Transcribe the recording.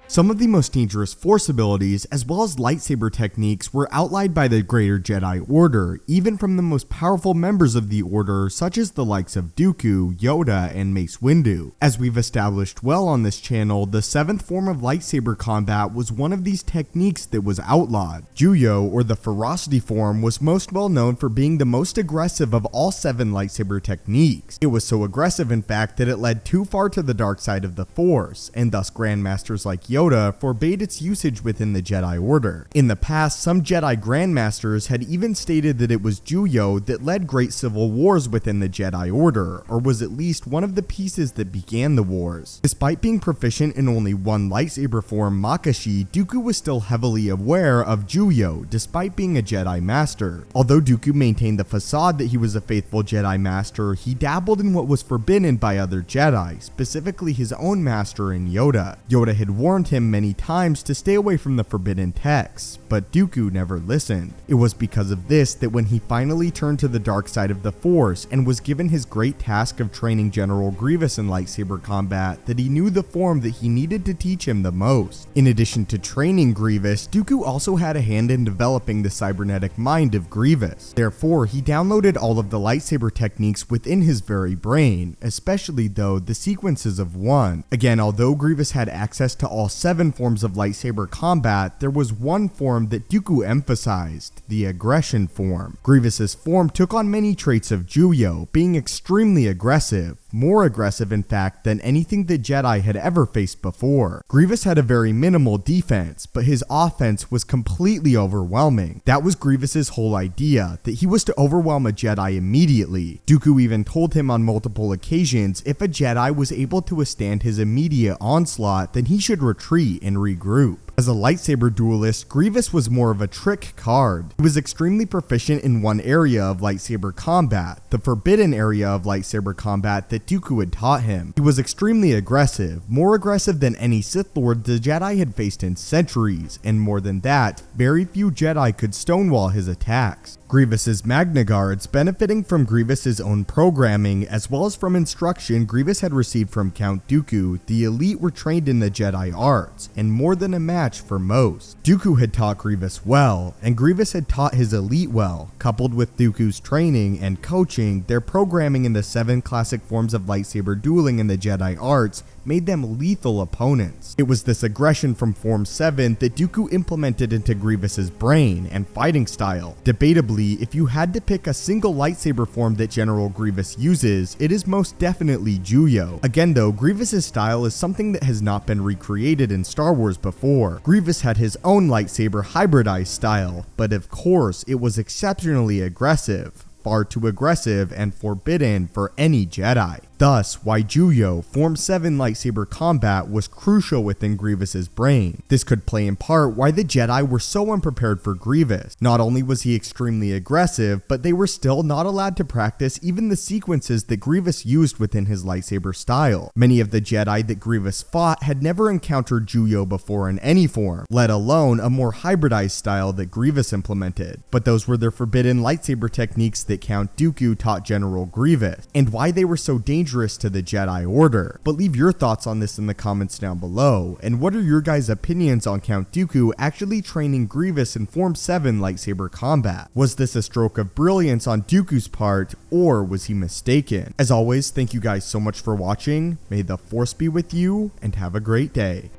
Some of the most dangerous Force abilities, as well as lightsaber techniques, were outlined by the Greater Jedi Order, even from the most powerful members of the Order, such as the likes of Dooku, Yoda, and Mace Windu. As we've established well on this channel, the 7th form of lightsaber combat was one of these techniques that was outlawed. Juyo, or the Ferocity form, was most well known for being the most aggressive of all 7 lightsaber techniques. It was so aggressive, in fact, that it led too far to the dark side of the Force, and thus Grandmasters like Yoda forbade its usage within the Jedi Order. In the past, some Jedi Grandmasters had even stated that it was Juyo that led great civil wars within the Jedi Order, or was at least one of the pieces that began the wars. Despite being proficient in only one lightsaber form, Makashi, Dooku was still heavily aware of Juyo, despite being a Jedi Master. Although Dooku maintained the facade that he was a faithful Jedi Master, he dabbled in what was forbidden by other Jedi, specifically his own master in Yoda. Yoda had warned him many times to stay away from the forbidden texts, but Dooku never listened. It was because of this that when he finally turned to the dark side of the Force and was given his great task of training General Grievous in lightsaber combat, that he knew the form that he needed to teach him the most. In addition to training Grievous, Dooku also had a hand in developing the cybernetic mind of Grievous. Therefore, he downloaded all of the lightsaber techniques within his very brain, especially though the sequences of one. Again, although Grievous had access to all 7 forms of lightsaber combat, there was one form that Dooku emphasized, the aggression form. Grievous's form took on many traits of Juyo, being extremely aggressive, more aggressive in fact than anything the Jedi had ever faced before. Grievous had a very minimal defense, but his offense was completely overwhelming. That was Grievous's whole idea, that he was to overwhelm a Jedi immediately. Dooku even told him on multiple occasions if a Jedi was able to withstand his immediate onslaught, then he should retreat and regroup. As a lightsaber duelist, Grievous was more of a trick card. He was extremely proficient in one area of lightsaber combat, the forbidden area of lightsaber combat that Dooku had taught him. He was extremely aggressive, more aggressive than any Sith Lord the Jedi had faced in centuries, and more than that, very few Jedi could stonewall his attacks. Grievous's Magna Guards, benefiting from Grievous's own programming as well as from instruction Grievous had received from Count Dooku, the elite were trained in the Jedi arts, and more than a match for most. Dooku had taught Grievous well, and Grievous had taught his elite well. Coupled with Dooku's training and coaching, their programming in the 7 classic forms of lightsaber dueling in the Jedi arts made them lethal opponents. It was this aggression from Form 7 that Dooku implemented into Grievous's brain and fighting style. Debatably, if you had to pick a single lightsaber form that General Grievous uses, it is most definitely Juyo. Again though, Grievous's style is something that has not been recreated in Star Wars before. Grievous had his own lightsaber hybridized style, but of course it was exceptionally aggressive. Far too aggressive and forbidden for any Jedi. Thus, why Juyo, Form 7 lightsaber combat was crucial within Grievous's brain. This could play in part why the Jedi were so unprepared for Grievous. Not only was he extremely aggressive, but they were still not allowed to practice even the sequences that Grievous used within his lightsaber style. Many of the Jedi that Grievous fought had never encountered Juyo before in any form, let alone a more hybridized style that Grievous implemented. But those were the forbidden lightsaber techniques that Count Dooku taught General Grievous, and why they were so dangerous to the Jedi Order. But leave your thoughts on this in the comments down below, and what are your guys' opinions on Count Dooku actually training Grievous in Form 7 lightsaber combat? Was this a stroke of brilliance on Dooku's part, or was he mistaken? As always, thank you guys so much for watching, may the Force be with you, and have a great day.